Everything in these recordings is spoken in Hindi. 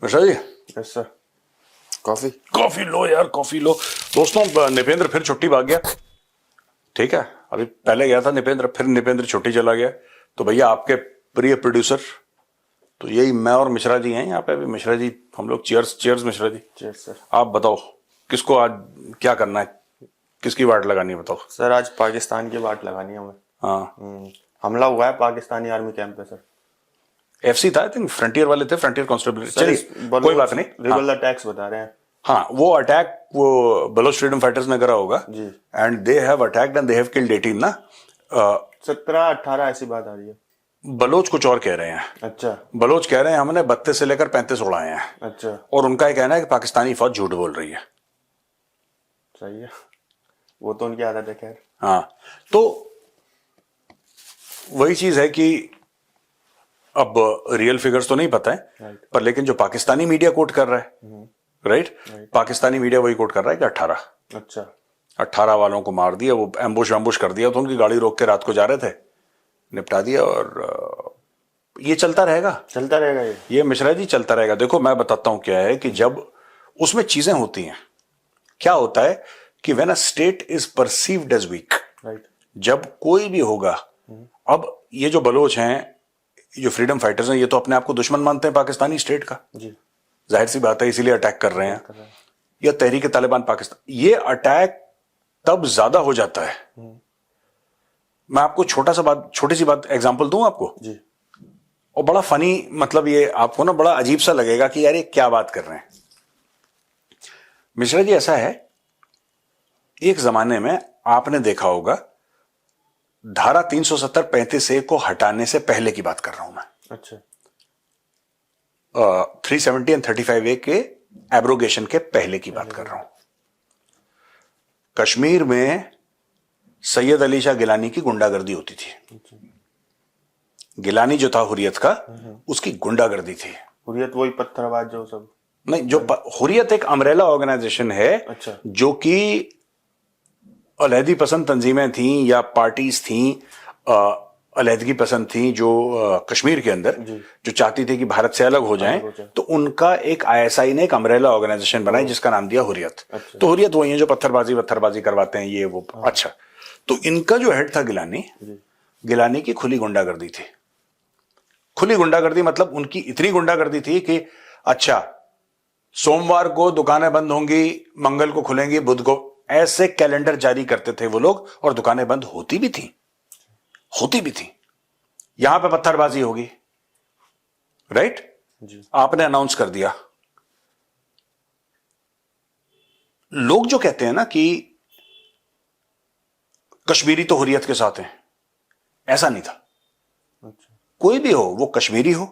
Mishra ji. Yes sir. Coffee coffee लो यार, कॉफी लो। दोस्तों, निपेंद्र फिर छुट्टी भाग गया। ठीक है, अभी पहले गया था निपेंद्र, फिर निपेंद्र छुट्टी चला गया। तो भैया आपके प्रिय प्रोड्यूसर तो यही मैं और मिश्रा जी हैं यहाँ पे। अभी मिश्रा जी, हम लोग cheers cheers Mishra ji. Cheers sir. आप बताओ किसको आज क्या करना है, किसकी वाट लगानी है बताओ। सर आज पाकिस्तान की वाट लगानी है हमें। हाँ, हमला हुआ है पाकिस्तानी आर्मी कैंप पे सर। एफसी था, आई थिंक फ्रंटियर वाले थे, फ्रंटियर कांस्टेबल। चलिए कोई बात नहीं। रिबल अटैक्स बता रहे हैं। हाँ, वो अटैक वो बलोच फ्रीडम फाइटर्स ने करा होगा जी। And they have attacked and they have killed 18 ना। 17-18 ऐसी बात आ रही है। बलोच कुछ और कह रहे हैं। अच्छा बलोच कह रहे हैं हमने 32 से लेकर 35 उड़ाए हैं। अच्छा। और उनका ये कहना है कि पाकिस्तानी फौज झूठ बोल रही है। सही है, वो तो उनकी आदत है खैर। हाँ, तो वही चीज है कि अब रियल फिगर्स तो नहीं पता है, पर लेकिन जो पाकिस्तानी मीडिया कोट कर रहा है, राइट, पाकिस्तानी मीडिया वही कोट कर रहा है कि 18 वालों को मार दिया, वो एम्बुश कर दिया। तो उनकी गाड़ी रोक के रात को जा रहे थे, निपटा दिया। और ये चलता रहेगा ये मिश्रा जी चलता रहेगा। देखो मैं बताता हूं क्या है कि जब उसमें चीजें होती हैं, क्या होता है कि when a state is perceived as weak, जब कोई भी होगा। अब ये जो बलोच हैं, जो फ्रीडम फाइटर्स हैं, ये तो अपने आप को दुश्मन मानते हैं पाकिस्तानी स्टेट का। जाहिर सी बात है, इसीलिए अटैक कर रहे हैं। या तहरीक तालिबान पाकिस्तान, ये अटैक तब ज्यादा हो जाता है। मैं आपको छोटी सी बात एग्जांपल दूं आपको जी। और बड़ा फनी, मतलब ये आपको ना बड़ा अजीब सा लगेगा कि यार ये क्या बात कर रहे हैं। मिश्रा जी, ऐसा है, एक जमाने में आपने देखा होगा, धारा 370-35A को हटाने से पहले की बात कर रहा हूं मैं। अच्छा। 370 एंड 35A के एब्रोगेशन के पहले की बात कर रहा हूं। कश्मीर में सैयद अली शाह गिलानी की गुंडागर्दी होती थी। गिलानी जो था हुर्रियत का, उसकी गुंडागर्दी थी। हुर्रियत वही पत्थरबाज जो सब नहीं, जो हुर्रियत एक अम्ब्रेला ऑर्गेनाइजेशन है। अच्छा। जो कि अलहदी पसंद तंजीमें थीं या पार्टीज थीं, अलहदगी पसंद थीं, जो कश्मीर के अंदर जो चाहती थी कि भारत से अलग हो जाएं। तो उनका एक आईएसआई ने एक अम्ब्रेला ऑर्गेनाइजेशन बनाई जिसका नाम दिया हुर्रियत। अच्छा। तो हुर्रियत वही है जो पत्थरबाजी करवाते हैं, ये वो। अच्छा, तो इनका जो हेड था गिलानी की खुली गुंडागर्दी थी। खुली गुंडागर्दी मतलब उनकी इतनी गुंडागर्दी थी कि अच्छा, सोमवार को दुकानें बंद होंगी, मंगल को खुलेंगी, बुध को, ऐसे कैलेंडर जारी करते थे वो लोग। और दुकानें बंद होती भी थी। यहां पे पत्थरबाजी होगी, राइट जी। आपने अनाउंस कर दिया। लोग जो कहते हैं ना कि कश्मीरी तो हुर्रियत के साथ हैं, ऐसा नहीं था। अच्छा। कोई भी हो, वो कश्मीरी हो,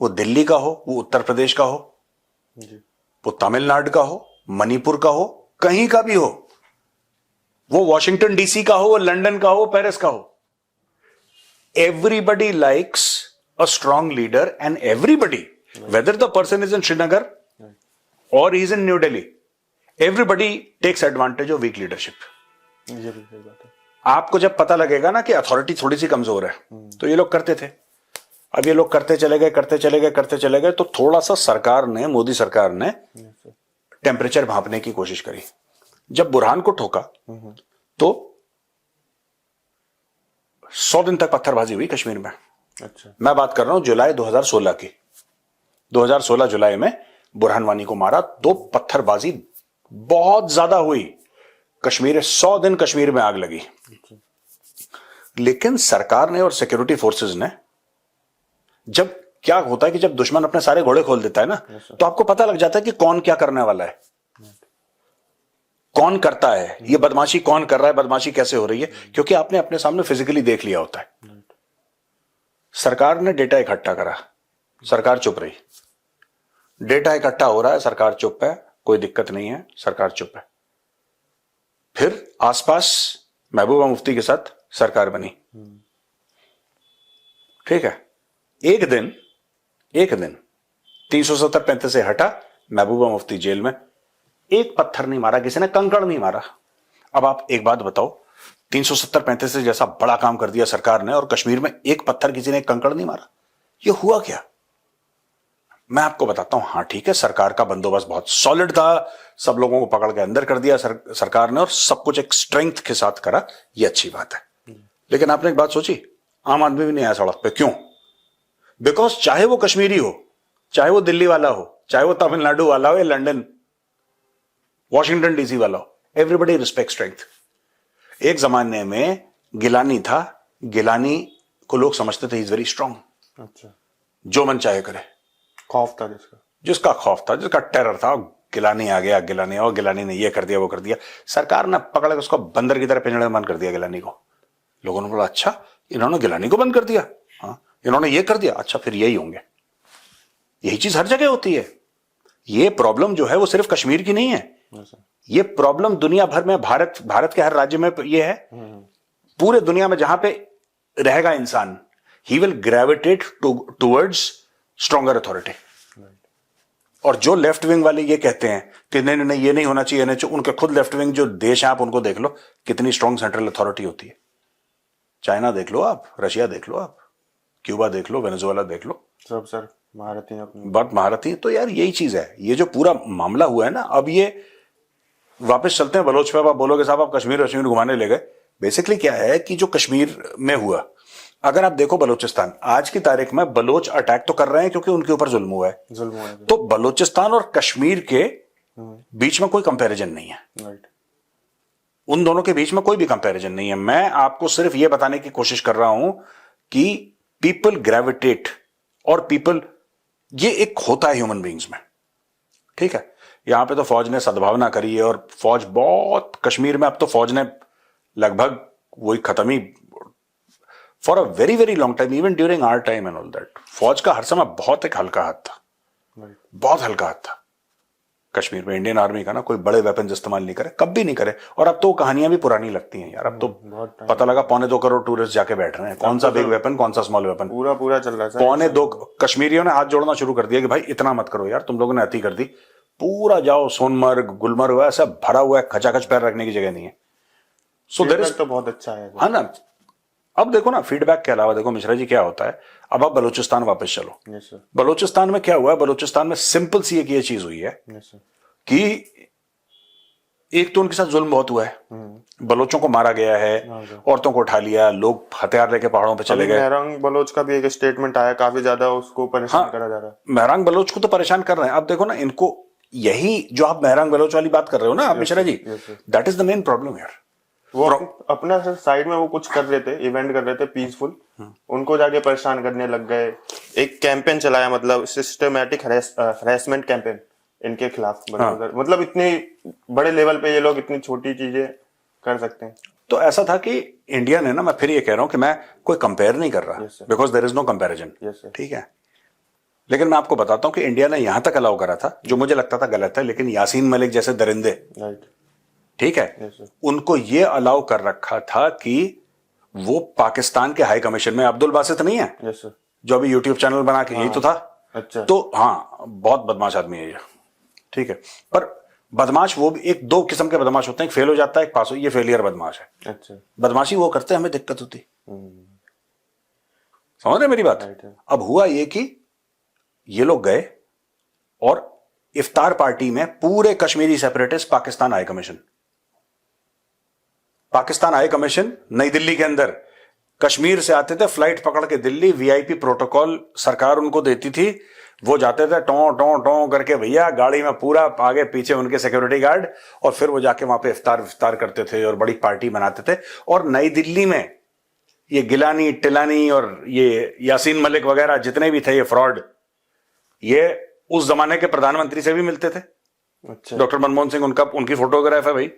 वो दिल्ली का हो, वो उत्तर प्रदेश का हो जी, वो तमिलनाडु का हो, मणिपुर का हो, कहीं का भी हो, वो वॉशिंगटन डीसी का हो, वो लंदन का हो, पेरिस का हो, everybody likes a strong leader and everybody, whether the person is in Srinagar or he is in New Delhi, everybody takes advantage of weak leadership. ये भी सही बात है। आपको जब पता लगेगा ना कि अथॉरिटी थोड़ी सी कमजोर है, तो ये लोग करते थे। अब ये लोग करते चले गए तो थोड़ा सा सरकार ने, मोदी सरकार ने टेम्परेचर भांपने की कोशिश करी। जब बुरहान को ठोका तो 100 दिन तक पत्थरबाजी हुई कश्मीर में। अच्छा। मैं बात कर रहा हूं जुलाई 2016 की। 2016 जुलाई में बुरहान वानी को मारा तो पत्थरबाजी बहुत ज्यादा हुई। कश्मीर 100 दिन कश्मीर में आग लगी। अच्छा। लेकिन सरकार ने और सिक्योरिटी फोर्सेस ने, जब क्या होता है कि जब दुश्मन अपने सारे घोड़े खोल देता है ना, तो आपको पता लग जाता है कि कौन क्या करने वाला है, कौन करता है, ये बदमाशी कौन कर रहा है, बदमाशी कैसे हो रही है, क्योंकि आपने अपने सामने फिजिकली देख लिया होता है। सरकार ने डेटा इकट्ठा करा, सरकार चुप रही। डेटा इकट्ठा हो रहा है, सरकार चुप है, कोई दिक्कत नहीं है, सरकार चुप है। फिर आसपास महबूबा मुफ्ती के साथ सरकार बनी। ठीक है, एक दिन 370-35 से हटा, महबूबा मुफ्ती जेल में। एक पत्थर नहीं मारा किसी ने, कंकड़ नहीं मारा। अब आप एक बात बताओ, 370-35 से जैसा बड़ा काम कर दिया सरकार ने, और कश्मीर में एक पत्थर किसी ने, एक कंकड़ नहीं मारा। ये हुआ क्या? मैं आपको बताता हूं, हाँ ठीक है, सरकार का बंदोबस्त बहुत सॉलिड था, सब लोगों को पकड़ के अंदर कर दिया सरकार ने, और सब कुछ एक स्ट्रेंथ के साथ करा, ये अच्छी बात है। लेकिन आपने एक बात सोची, आम आदमी भी नहीं आया सड़क पे, क्यों? बिकॉज चाहे वो कश्मीरी हो, चाहे वो दिल्ली वाला हो, चाहे वो तमिलनाडु वाला हो, या लंदन वॉशिंगटन डीसी वाला हो, एवरीबडी रिस्पेक्ट स्ट्रेंथ। एक जमाने में गिलानी था, गिलानी को लोग समझते थे इज वेरी स्ट्रांग, अच्छा, जो मन चाहे करे, खौफ था जिसका खौफ था, जिसका टेरर था, गिलानी आ गया, गिलानी, और गिलानी ने ये कर दिया, वो कर दिया, सरकार ने पकड़ के उसको बंदर की तरह पिंजड़े में बंद कर दिया गिलानी को। लोगों ने बोला अच्छा, इन्होंने गिलानी को बंद कर दिया, हाँ इन्होंने ये कर दिया, अच्छा फिर यही होंगे। यही चीज हर जगह होती है। ये प्रॉब्लम जो है वो सिर्फ कश्मीर की नहीं है, ये प्रॉब्लम दुनिया भर में, भारत के हर राज्य में ये है। पूरे दुनिया में जहां पे रहेगा इंसान, he will gravitate towards stronger authority. और जो लेफ्ट विंग वाले ये कहते हैं कि नहीं नहीं ये नहीं होना चाहिए, नहीं चाहिए, उनके खुद लेफ्ट विंग जो देश है, आप उनको देख लो कितनी स्ट्रॉन्ग सेंट्रल अथॉरिटी होती है। चाइना देख लो आप, रशिया देख लो आप, क्यूबा देख लो, वेनेजुएला देख लो, सब सर महारथी अपनी बहुत महारथी। तो यार यही चीज है, ये जो पूरा मामला हुआ है ना, अब ये वापस चलते हैं बलोच पे। अब आप बोलोगे साहब आप कश्मीर घुमाने ले गए। बेसिकली क्या है कि जो कश्मीर में हुआ, अगर आप देखो बलूचिस्तान, आज की तारीख में बलोच अटैक तो कर रहे हैं क्योंकि उनके ऊपर जुल्म हुआ है, तो बलूचिस्तान और कश्मीर के बीच में कोई कंपैरिजन नहीं है। राइट, उन दोनों के बीच में कोई भी कंपैरिजन नहीं है। मैं आपको सिर्फ यह बताने की कोशिश कर रहा हूं कि पीपल ग्रेविटेट, और पीपल, ये एक होता है ह्यूमन बींग्स में, ठीक है। यहां पे तो फौज ने सद्भावना करी है, और फौज बहुत, कश्मीर में अब तो फौज ने लगभग वही खत्म ही, for a very very long time, even during our time and all that, फौज का हर समय बहुत एक हल्का हाथ था, बहुत हल्का हाथ था कश्मीर में। इंडियन आर्मी का ना कोई बड़े वेपन्स इस्तेमाल नहीं करे, कभी नहीं करे। और अब तो कहानियां भी पुरानी लगती हैं यार। अब तो पता लगा 2.25 करोड़ टूरिस्ट जाके बैठ रहे हैं, कौन सा बिग वेपन, कौन सा स्मॉल वेपन, पूरा चल रहा है। 2.25 कश्मीरियों ने हाथ जोड़ना शुरू कर दिया कि भाई इतना मत करो यार, तुम लोगों ने अति कर दी। पूरा जाओ सोनमर्ग, गुलमर्ग, ऐसा भरा हुआ है, खचाखच पैर रखने की जगह नहीं है। सो देयर इज, तो बहुत अच्छा है, हाँ ना। अब देखो ना, फीडबैक के अलावा देखो मिश्रा जी क्या होता है। अब आप बलूचिस्तान वापस चलो। बलूचिस्तान में क्या हुआ है, बलूचिस्तान में सिंपल सी एक ये चीज हुई है कि एक तो उनके साथ जुल्म बहुत हुआ है, बलोचों को मारा गया है, औरतों को उठा लिया, लोग हथियार लेके पहाड़ों पे चले गए। मेहरांग बलोच का भी एक स्टेटमेंट आया, काफी ज्यादा उसको परेशान करा जा रहा है। मेहरांग बलोच को तो परेशान कर रहे हैं। अब देखो ना, इनको यही जो आप मेहरांग बलोच वाली बात कर रहे हो ना आप Mishra ji, that is the main problem यार। वो अपना साइड में वो कुछ कर रहे थे, इवेंट कर रहे थे पीसफुल, उनको जाके परेशान करने लग गए। एक कैंपेन चलाया, मतलब सिस्टमैटिक हरेसमेंट कैंपेन इनके खिलाफ। मतलब इतने बड़े लेवल पे ये लोग इतनी छोटी चीजें कर सकते हैं। तो ऐसा था कि इंडिया ने ना, मैं फिर ये कह रहा हूं कि मैं कोई कंपेयर नहीं कर रहा, because there is no comparison, ठीक है। लेकिन मैं आपको बताता हूं कि इंडिया ने यहां तक अलाउ करा था, जो मुझे लगता था गलत है, लेकिन यासीन मलिक जैसे दरिंदे, ठीक है, उनको ये अलाउ कर रखा था कि वो पाकिस्तान के हाई कमीशन में, अब्दुल बासित नहीं है जो अभी यूट्यूब चैनल बना के, यही तो था। अच्छा। तो हाँ, बहुत बदमाश आदमी है ये, ठीक है। पर बदमाश वो भी एक दो किस्म के बदमाश होते हैं, एक फेल हो जाता है, एक पास हो, ये फेलियर बदमाश है। अच्छा। बदमाशी वो करते हैं, हमें दिक्कत होती, समझ रहे मेरी बात। अब हुआ ये कि ये लोग गए और इफ्तार पार्टी में पूरे Kashmiri separatist Pakistan high commission, नई दिल्ली के अंदर, कश्मीर से आते थे फ्लाइट पकड़ के दिल्ली, वीआईपी प्रोटोकॉल सरकार उनको देती थी, वो जाते थे टों टों टों करके, भैया गाड़ी में पूरा आगे पीछे उनके सिक्योरिटी गार्ड, और फिर वो जाके वहां पे इफ्तार करते थे और बड़ी पार्टी मनाते थे। और नई दिल्ली में ये गिलानी, टिलानी और ये यासीन मलिक वगैरह जितने भी थे ये फ्रॉड, ये उस जमाने के प्रधानमंत्री से भी मिलते थे। अच्छा। डॉक्टर मनमोहन सिंह उनकी फोटोग्राफ है भाई।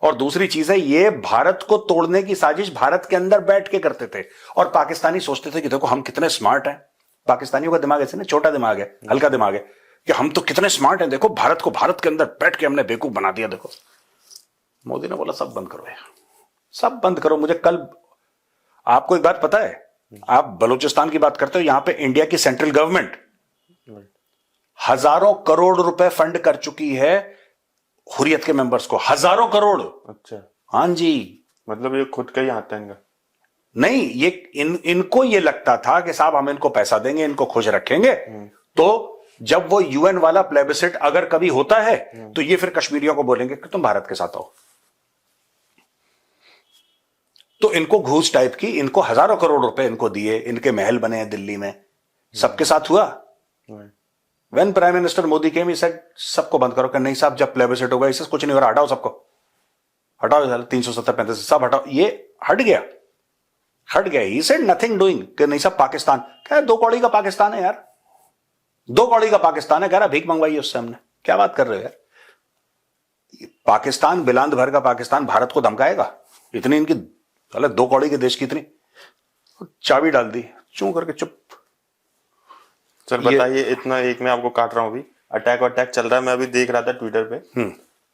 और दूसरी चीज है, ये भारत को तोड़ने की साजिश भारत के अंदर बैठ के करते थे, और पाकिस्तानी सोचते थे कि देखो हम कितने स्मार्ट हैं। पाकिस्तानियों का दिमाग ऐसे ना, छोटा दिमाग है, हल्का दिमाग है, कि हम तो कितने स्मार्ट हैं, देखो भारत को भारत के अंदर बैठ के हमने बेवकूफ बना दिया। देखो मोदी ने बोला सब बंद करो यार, सब बंद करो। मुझे कल, आपको एक बात पता है, आप बलूचिस्तान की बात करते हो, यहां पे इंडिया की सेंट्रल गवर्नमेंट हजारों करोड़ रुपए फंड कर चुकी है हुर्रियत के मेंबर्स को, हजारों करोड़। अच्छा। हाँ जी, मतलब ये खुद का ही हाथ है इनका नहीं, ये इनको ये लगता था कि साहब हम इनको पैसा देंगे, इनको खुश रखेंगे, तो जब वो यूएन वाला प्लेबिसिट अगर कभी होता है तो ये फिर कश्मीरियों को बोलेंगे कि तुम भारत के साथ आओ। तो इनको घूस टाइप की, इनको हजारों करोड़ रुपए इनको दिए, इनके महल बने हैं दिल्ली में, सबके साथ हुआ। When prime minister Modi came, he said सबको बंद करो। कि नहीं साहब, जब प्लेबिसिट होगा इससे कुछ नहीं हो रहा, हटाओ सबको, हटाओ 370-35 सब हटाओ। ये हट गया। ही सेड नथिंग डूइंग, कि नहीं सब पाकिस्तान, क्या 2 कौड़ी का पाकिस्तान है यार, 2 कौड़ी का पाकिस्तान है। कह रहा भीख मंगवाई है उससे हमने। क्या बात कर रहे हो यार, पाकिस्तान बिलांद भर का पाकिस्तान भारत को धमकाएगा? इतनी इनकी 2 कौड़ी के देश की इतनी चाबी डाल दी, चूं करके चुप। सर बताइए, इतना एक मैं आपको काट रहा हूं, अभी अटैक चल रहा है, मैं अभी देख रहा था ट्विटर पे,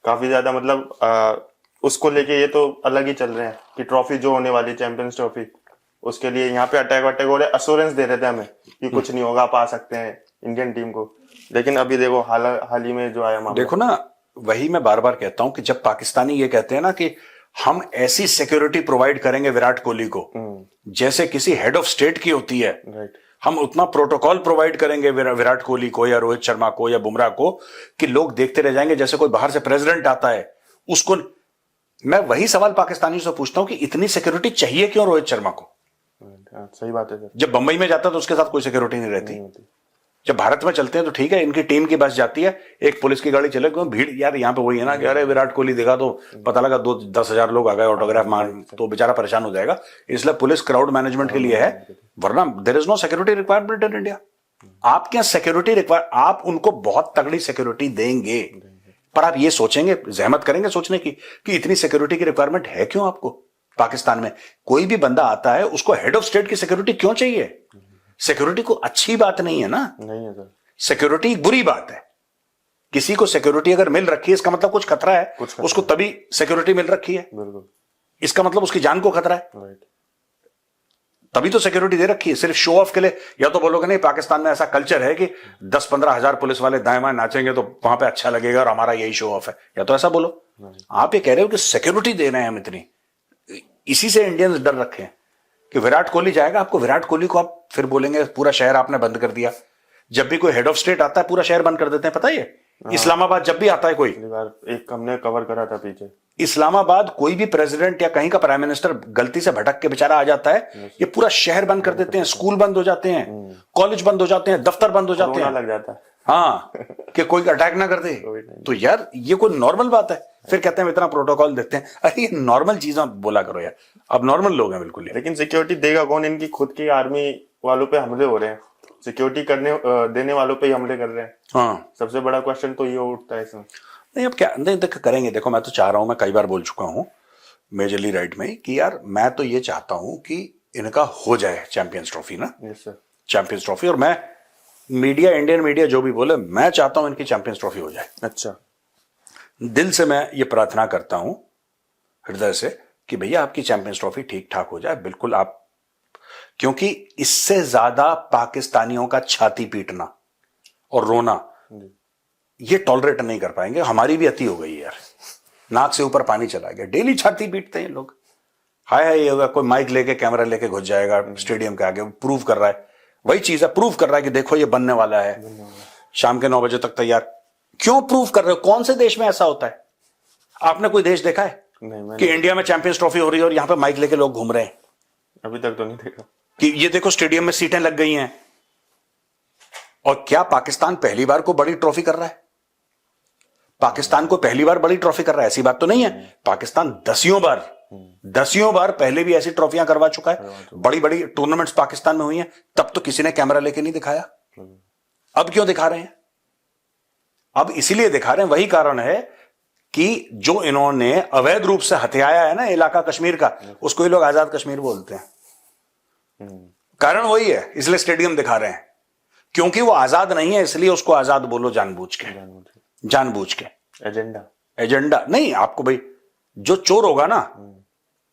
काफी ज्यादा मतलब उसको लेके ये तो अलग ही चल रहे हैं कि ट्रॉफी जो होने वाली चैंपियंस ट्रॉफी, उसके लिए यहाँ पे अटैक हो रहे, अश्योरेंस दे रहे थे हमें कि कुछ नहीं होगा, आप आ सकते हैं इंडियन टीम को। लेकिन अभी देखो हाल ही में जो आया मामला, देखो ना, वही मैं बार बार कहता हूं कि जब पाकिस्तानी ये कहते हैं ना कि हम ऐसी सिक्योरिटी प्रोवाइड करेंगे विराट कोहली को जैसे किसी हेड ऑफ स्टेट की होती है, हम उतना प्रोटोकॉल प्रोवाइड करेंगे विराट कोहली को या रोहित शर्मा को या बुमराह को कि लोग देखते रह जाएंगे जैसे कोई बाहर से प्रेसिडेंट आता है उसको। मैं वही सवाल पाकिस्तानियों से पूछता हूं कि इतनी सिक्योरिटी चाहिए क्यों रोहित शर्मा को? सही बात है सर। जब बंबई में जाता है तो उसके साथ कोई सिक्योरिटी नहीं रहती। जब भारत में चलते हैं तो ठीक है, इनकी टीम की बस जाती है, एक पुलिस की गाड़ी चले, क्यों भीड़ यार यहाँ पे वही है ना कि अरे विराट कोहली देखा तो पता लगा 10,000 लोग आ गए ऑटोग्राफ मार, तो बेचारा परेशान हो जाएगा। इसलिए पुलिस क्राउड मैनेजमेंट के लिए है, वरना there is no security requirement in India. आप क्या सिक्योरिटी रिक्वायर, आप उनको बहुत तगड़ी सिक्योरिटी देंगे, पर आप ये सोचेंगे, जहमत करेंगे सोचने की कि इतनी सिक्योरिटी की रिक्वायरमेंट है क्यों आपको? पाकिस्तान में कोई भी बंदा आता है उसको हेड ऑफ स्टेट की सिक्योरिटी क्यों चाहिए? सिक्योरिटी को अच्छी बात नहीं है ना, नहीं है सर। सिक्योरिटी एक बुरी बात है। किसी को सिक्योरिटी अगर मिल रखी है इसका मतलब कुछ खतरा है, उसको तभी सिक्योरिटी मिल रखी है, बिल्कुल, इसका मतलब उसकी जान को खतरा है, तभी तो सिक्योरिटी दे रखी है। सिर्फ शो ऑफ के लिए, या तो बोलोगे नहीं पाकिस्तान में ऐसा कल्चर है कि 10-15 हजार पुलिस वाले दाएं बाएं नाचेंगे तो वहां पे अच्छा लगेगा और हमारा यही शो ऑफ है, या तो ऐसा बोलो। आप ये कह रहे हो कि सिक्योरिटी दे रहे हैं हम इतनी, इसी से इंडियंस डर रखे हैं कि विराट कोहली जाएगा, आपको विराट कोहली को आप फिर बोलेंगे पूरा शहर आपने बंद कर दिया। जब भी कोई हेड ऑफ स्टेट आता है पूरा शहर बंद कर देते हैं, पता है? इस्लामाबाद जब भी आता है कोई, एक हमने कवर करा था पीछे, इस्लामाबाद कोई भी प्रेसिडेंट या कहीं का प्राइम मिनिस्टर गलती से भटक के बेचारा आ जाता है, ये पूरा शहर बंद कर देते हैं, स्कूल बंद हो जाते हैं, कॉलेज बंद हो जाते हैं, दफ्तर बंद हो जाते हैं, लग जाता है। हाँ, कि कोई अटैक ना कर दे। तो यार ये कोई नॉर्मल बात है? फिर कहते हैं इतना प्रोटोकॉल देते हैं। अरे ये नॉर्मल चीजें बोला करो यार, अब नॉर्मल लोग हैं बिल्कुल। लेकिन सिक्योरिटी देगा कौन? इनकी खुद की आर्मी वालों पे हमले हो रहे हैं, सिक्योरिटी देने वालों पे ही हमले कर रहे हैं। हाँ, सबसे बड़ा क्वेश्चन तो ये उठता है इसमें। नहीं अब क्या नहीं करेंगे? देखो मैं तो चाह रहा हूं, मैं कई बार बोल चुका हूं मेजरली राइट में कि यार मैं तो ये चाहता हूं कि इनका हो जाए चैंपियंस ट्रॉफी ना। Yes sir, champions trophy. और मैं मीडिया, इंडियन मीडिया जो भी बोले, मैं चाहता हूं इनकी चैंपियंस ट्रॉफी हो जाए। अच्छा, दिल से मैं ये प्रार्थना करता हूं, हृदय से, कि भैया आपकी चैंपियंस ट्रॉफी ठीक ठाक हो जाए। बिल्कुल आप, क्योंकि इससे ज्यादा पाकिस्तानियों का छाती पीटना और रोना ये टॉलरेट नहीं कर पाएंगे। हमारी भी अति हो गई यार, नाक से ऊपर पानी चला गया, डेली छाती पीटते हैं लोग। हाय ये होगा, कोई माइक लेके कैमरा लेके घुस जाएगा स्टेडियम के आगे, प्रूव कर रहा है, वही चीज है, प्रूव कर रहा है कि देखो ये बनने वाला है, शाम के 9 बजे तक तैयार। क्यों प्रूव कर रहे हो? कौन से देश में ऐसा होता है? आपने कोई देश देखा है कि इंडिया में चैंपियंस ट्रॉफी हो रही है और यहां पे माइक लेके लोग घूम रहे हैं? अभी तक तो नहीं देखा कि ये देखो स्टेडियम में सीटें लग गई हैं। और क्या पाकिस्तान पहली बार को बड़ी ट्रॉफी कर रहा है? पाकिस्तान को पहली बार बड़ी ट्रॉफी कर रहा है ऐसी बात तो नहीं है। पाकिस्तान दसियों बार पहले भी ऐसी ट्रॉफियां करवा चुका है। बड़ी बड़ी टूर्नामेंट्स पाकिस्तान में हुई हैं, तब तो किसी ने कैमरा लेके नहीं दिखाया। अब क्यों दिखा रहे हैं? अब इसीलिए दिखा रहे हैं, वही कारण है कि जो इन्होंने अवैध रूप से हथियाया है ना इलाका कश्मीर का, उसको ही लोग आजाद कश्मीर बोलते हैं। कारण वही है, इसलिए स्टेडियम दिखा रहे हैं, क्योंकि वो आजाद नहीं है, इसलिए उसको आजाद बोलो जानबूझ के। एजेंडा नहीं, आपको भाई जो चोर होगा ना,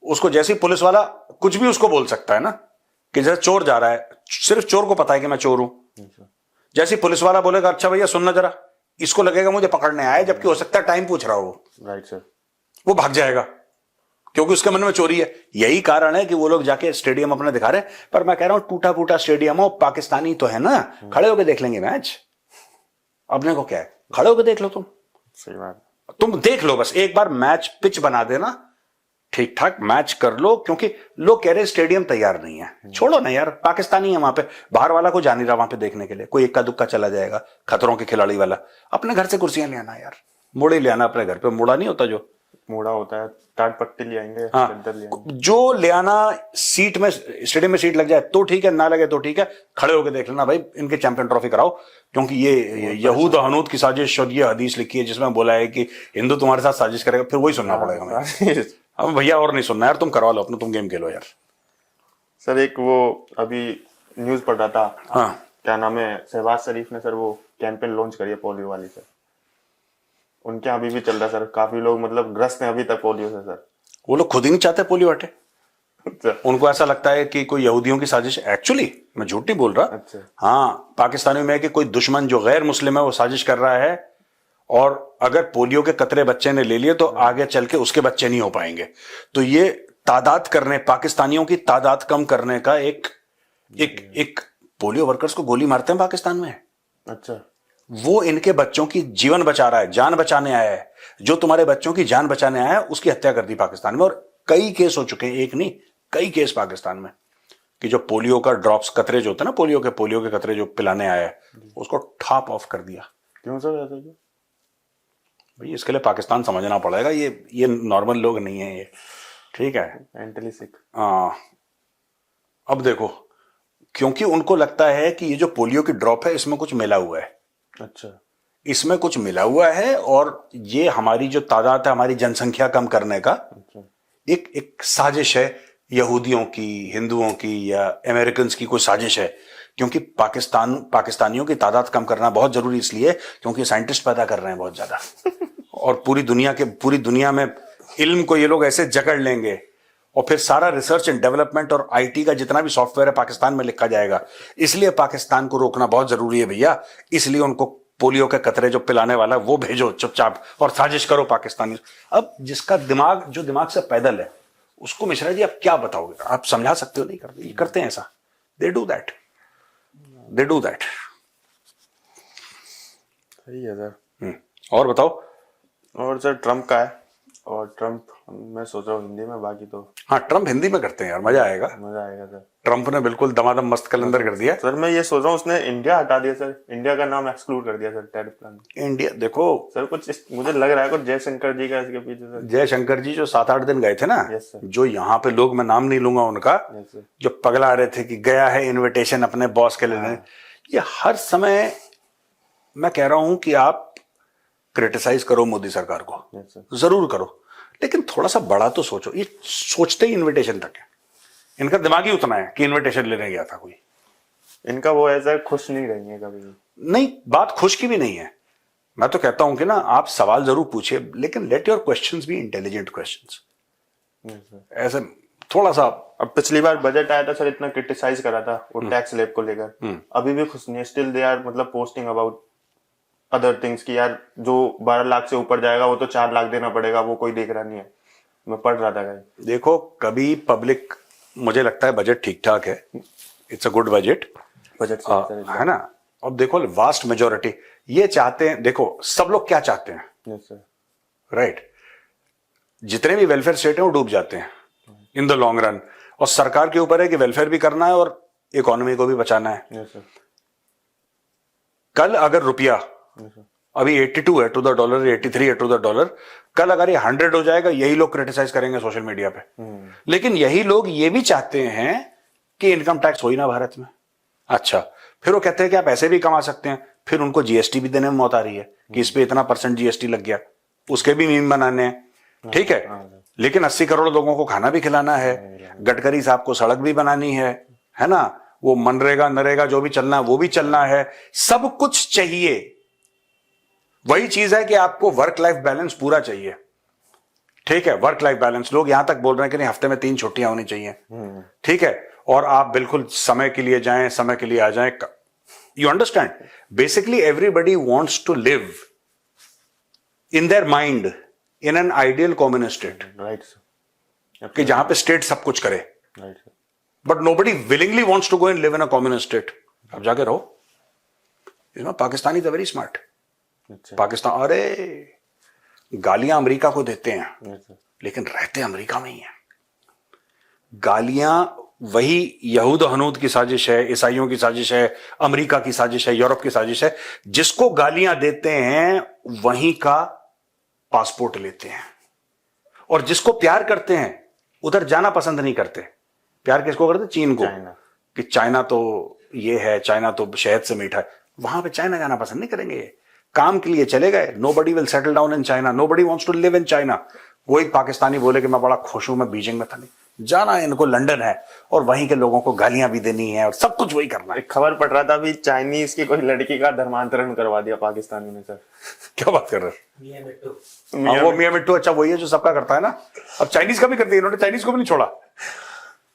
उसको जैसी पुलिस वाला कुछ भी उसको बोल सकता है ना, कि जैसे चोर जा रहा है, सिर्फ चोर को पता है कि मैं चोर हूं। जैसी पुलिस वाला बोलेगा अच्छा भैया सुनना जरा, इसको लगेगा मुझे पकड़ने आया, जबकि हो सकता है टाइम पूछ रहा हो। राइट सर, वो भाग जाएगा क्योंकि उसके मन में चोरी है। यही कारण है कि वो लोग जाके स्टेडियम अपने दिखा रहे हैं। पर मैं कह रहा हूं टूटा फूटा स्टेडियम हो, पाकिस्तानी तो है ना, खड़े होकर देख लेंगे मैच। अपने को क्या है, खड़े होकर देख लो सही बात। तुम देख लो बस एक बार मैच, पिच बना देना, ठीक ठाक मैच कर लो, क्योंकि लोग कह रहे स्टेडियम तैयार नहीं है। छोड़ो ना यार, पाकिस्तानी है वहां पे, बाहर वाला को जा नहीं रहा वहां पे देखने के लिए, कोई इक्का दुक्का चला जाएगा खतरों के खिलाड़ी वाला। अपने घर से कुर्सियां ले आना यार, मुड़े ले आना अपने घर पे, मुड़ा नहीं होता जो मुड़ा होता है, टाट पट्टी ले आएंगे, हाँ, चद्दर ले आएंगे। जो ले आना, सीट में, स्टेडियम में सीट लग जाए तो ठीक है, ना लगे तो ठीक है, खड़े होकर देख लेना भाई, इनके चैंपियन ट्रॉफी कराओ। क्योंकि ये यहूद हनूद की साजिश, और ये हदीस लिखी है जिसमें बोला है कि हिंदू तुम्हारे साथ साजिश करेगा, फिर वही सुनना पड़ेगा हमें। अब भैया और नहीं सुनना यार, तुम करवा लो अपना, तुम गेम खेलो यार। सर एक वो अभी न्यूज पढ़ रहा था, हाँ, क्या नाम है, शहबाज शरीफ ने सर वो कैंपेन लॉन्च करी है पोलियो वाली सर, उनके यहाँ अभी भी चल रहा है सर, काफी लोग मतलब ग्रस्त हैं अभी तक पोलियो से सर। वो लोग खुद ही नहीं चाहते पोलियो हटे, अच्छा। उनको ऐसा लगता है कि कोई यहूदियों की साजिश, एक्चुअली मैं झूठ नहीं बोल रहा। अच्छा। हाँ, पाकिस्तानियों में है कि कोई दुश्मन जो गैर मुस्लिम है वो साजिश कर रहा है, और अगर पोलियो के कतरे बच्चे ने ले लिए तो आगे चल के उसके बच्चे नहीं हो पाएंगे। तो ये तादाद करने, पाकिस्तानियों की तादाद कम करने का एक पोलियो वर्कर्स को गोली मारते हैं पाकिस्तान में। अच्छा। वो इनके बच्चों की जीवन बचा रहा है, जान बचाने आया है। जो तुम्हारे बच्चों की जान बचाने आया है उसकी हत्या कर दी पाकिस्तान में, और कई केस हो चुके हैं, एक नहीं कई केस पाकिस्तान में, कि जो पोलियो का ड्रॉप्स, कतरे जो होते हैं ना, पोलियो के कतरे जो पिलाने आया है, उसको टॉप ऑफ कर दिया। क्यों सर ऐसा क्यों? भाई इसके लिए पाकिस्तान समझना पड़ेगा, ये नॉर्मल लोग नहीं है ये, ठीक है, मेंटली सिक। अब देखो, क्योंकि उनको लगता है कि ये जो पोलियो की ड्रॉप है इसमें कुछ मिला हुआ है। अच्छा। इसमें कुछ मिला हुआ है, और ये हमारी जो तादाद है, हमारी जनसंख्या कम करने का एक साजिश है, यहूदियों की, हिंदुओं की, या अमेरिकन की कोई साजिश है। क्योंकि पाकिस्तानियों की तादाद कम करना बहुत जरूरी इसलिए क्योंकि साइंटिस्ट पैदा कर रहे हैं बहुत ज्यादा, और पूरी दुनिया में इल्म को ये लोग ऐसे जकड़ लेंगे, और फिर सारा रिसर्च एंड डेवलपमेंट और आईटी का जितना भी सॉफ्टवेयर है पाकिस्तान में लिखा जाएगा। इसलिए पाकिस्तान को रोकना बहुत जरूरी है भैया, इसलिए उनको पोलियो के कतरे जो पिलाने वाला वो भेजो चुपचाप, और साजिश करो पाकिस्तानी। अब जिसका दिमाग, जो दिमाग से पैदल है, उसको मिश्रा जी आप क्या बताओगे? आप समझा सकते हो? नहीं करते, ये करते हैं ऐसा, दे डू दैट। सही है सर। और बताओ। और सर ट्रम्प का है, और ट्रम्प मैं सोच रहा हूँ हिंदी में, बाकी तो हाँ, ट्रम्प हिंदी में करते हैं यार, मजा आएगा सर। ट्रम्प ने बिल्कुल दमादम मस्त कलंदर कर दिया सर। मैं ये सोच रहा हूँ उसने इंडिया हटा दिया सर, इंडिया का नाम एक्सक्लूड कर दिया सर टैरिफ प्लान। इंडिया देखो सर, कुछ मुझे लग रहा है कुछ जयशंकर जी का इसके पीछे सर। जयशंकर जी जो 7-8 दिन गए थे ना, यस सर। जो यहाँ पे लोग, मैं नाम नहीं लूंगा उनका, यस सर। जो पगला रहे थे कि गया है इनविटेशन अपने बॉस के लेने, ये हर समय मैं कह रहा हूं कि आप क्रिटिसाइज करो मोदी सरकार को, यस सर। जरूर करो, लेकिन थोड़ा सा बड़ा तो सोचो। ये सोचते ही इनविटेशन तक है, इनका दिमाग ही उतना है कि इनविटेशन लेने गया था कोई। इनका वो ऐसा खुश नहीं रहेंगे कभी। नहीं, बात खुश की भी नहीं है। मैं तो कहता हूं कि ना, आप सवाल जरूर पूछिए, लेकिन let your questions be intelligent questions. ऐसे थोड़ा सा। अब पिछली बार बजट आया था सर, इतना क्रिटिसाइज करा था वो टैक्स स्लैब को लेकर, अभी भी खुश नहीं है। स्टिल दे आर मतलब पोस्टिंग अबाउट अदर थिंग्स की, यार जो 12 लाख से ऊपर जाएगा वो तो 4 लाख देना पड़ेगा, वो कोई देख रहा नहीं है। मैं पढ़ रहा था गाइस। देखो, कभी पब्लिक, मुझे लगता है बजट ठीक ठाक है, इट्स अ गुड बजट है ना। अब देखो, वास्ट मेजोरिटी ये चाहते हैं, देखो सब लोग क्या चाहते हैं, यस सर, राइट, जितने भी वेलफेयर स्टेट हैं वो डूब जाते हैं इन द लॉन्ग रन, और सरकार के ऊपर है कि वेलफेयर भी करना है और इकोनॉमी को भी बचाना है। Yes sir. कल अगर रुपया अभी 82 है टू द डॉलर, 83 है टू द डॉलर, कल अगर ये 100 हो जाएगा, यही लोग क्रिटिसाइज करेंगे सोशल मीडिया पे। लेकिन यही लोग ये भी चाहते हैं कि इनकम टैक्स हो ही ना भारत में। अच्छा, फिर वो कहते हैं कि आप ऐसे भी कमा सकते हैं, फिर उनको जीएसटी भी देने में मौत आ रही है कि इस पे इतना % जीएसटी लग गया, उसके भी मीम बनाने हैं, ठीक है। लेकिन 80 करोड़ लोगों को खाना भी खिलाना है, गडकरी साहब को सड़क भी बनानी है ना, वो मनरेगा नरेगा जो भी चलना है वो भी चलना है, सब कुछ चाहिए। वही चीज है कि आपको वर्क लाइफ बैलेंस पूरा चाहिए, ठीक है, वर्क लाइफ बैलेंस। लोग यहां तक बोल रहे हैं कि नहीं, हफ्ते में 3 छुट्टियां होनी चाहिए, ठीक है, और आप बिल्कुल समय के लिए जाएं, समय के लिए आ जाएं। You understand, basically everybody wants to live in their mind in an ideal communist state, right, कि जहां पे स्टेट सब कुछ करे, right, but nobody willingly wants to go and live in a communist state. अब जाके रहो। पाकिस्तानी इज वेरी स्मार्ट, अच्छा। पाकिस्तान, अरे गालियां अमेरिका को देते हैं अच्छा। लेकिन रहते अमेरिका में ही है। गालियां वही यहूद हनूद की साजिश है, ईसाइयों की साजिश है, अमेरिका की साजिश है, यूरोप की साजिश है। जिसको गालियां देते हैं वहीं का पासपोर्ट लेते हैं, और जिसको प्यार करते हैं उधर जाना पसंद नहीं करते। प्यार किसको करते? चीन को। चाइना। कि चाइना तो ये है, चाइना तो शहद से मीठा है। वहां पे चाइना जाना पसंद नहीं करेंगे। काम के लिए चले गए। Nobody will settle down in China, nobody wants to live in China. कोई पाकिस्तानी बोले कि मैं बड़ा खुश हूं, मैं बीजिंग में था, नहीं जाना है इनको, लंदन है, और वहीं के लोगों को गालियां भी देनी है और सब कुछ वही करना है। एक खबर पढ़ रहा था अभी, चाइनीज की कोई लड़की का धर्मांतरण करवा दिया पाकिस्तानी ने सर। क्या बात कर रहे हैं? हाँ, वो मियां मिट्टू, अच्छा वही है जो सबका करता है ना। अब चाइनीज का भी कर दिया इन्होंने, चाइनीज को भी नहीं छोड़ा।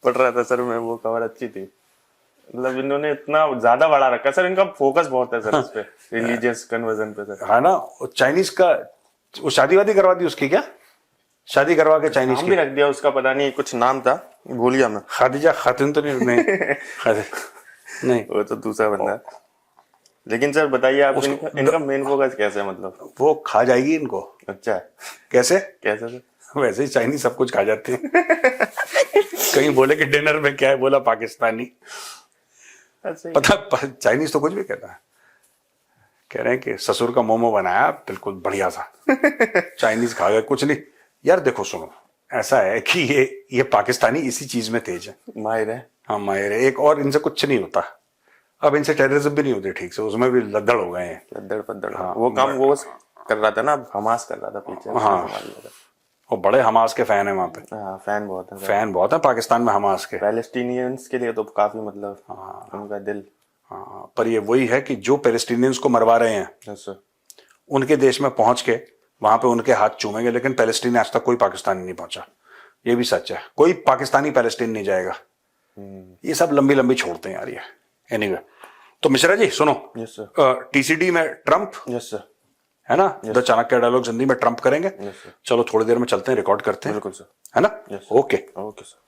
पढ़ रहा था सर मैं, वो खबर अच्छी थी। मतलब इन्होंने इतना ज्यादा बढ़ा रखा सर, इनका फोकस बहुत है सर इस पे, रिलीजियस कन्वर्जन पे सर। है ना। चाइनीज का वो शादी वादी करवा दी उसकी, क्या शादी करवा के चाइनीज नाम भी रख दिया उसका, पता नहीं कुछ नाम था, भूल गया मैं। खादिजा खातून तो नहीं? नहीं, वो तो दूसरा बंदा है। लेकिन सर बताइए आप, इनका मेन फोकस कैसे है? मतलब वो खा जाएगी इनको। अच्छा है। कैसे? कैसे सर? वैसे ही चाइनीज सब कुछ खा जाते हैं। कहीं बोले कि डिनर में क्या है, बोला पाकिस्तानी। अच्छा, पता चाइनीज तो कुछ भी कहता है। कह रहे हैं कि ससुर का मोमो बनाया बिल्कुल बढ़िया सा। चाइनीज खा गए, कुछ नहीं। यार देखो सुनो, ऐसा है कि ये पाकिस्तानी इसी चीज में तेज है, माहिर है। हाँ माहिर है। एक और इनसे कुछ नहीं होता। अब इनसे टेररिज्म भी नहीं होती ठीक से, उसमें भी लद्दड़ हो गए हैं। लद्दड़ पद्दड़। हाँ, वो काम वो कर रहा था ना, हमास कर रहा था पीछे। हाँ, वो बड़े हमास के फैन है वहां पे। हाँ, फैन बहुत है। फैन बहुत है पाकिस्तान में हमास के। पैलेस्टीनियंस के लिए तो काफी, मतलब उनका दिल। हाँ, पर ये वही है कि जो पैलेस्टीनियंस को मरवा रहे हैं अच्छा। उनके देश में पहुंच के वहां पे उनके हाथ चूमेंगे, लेकिन पैलेस्टीन आज तक कोई पाकिस्तानी नहीं पहुंचा। ये भी सच है, कोई पाकिस्तानी पैलेस्टीन नहीं जाएगा। ये सब लंबी लंबी छोड़ते हैं यार ये। एनीवे, तो मिश्रा जी सुनो, यस सर। टीसीडी में ट्रंप यस सर। है ना, द चाणक्य डायलॉग हिंदी में ट्रंप करेंगे। Yes sir. चलो थोड़ी देर में चलते हैं, रिकॉर्ड करते हैं, बिल्कुल सर। है ना। यस। Okay okay sir.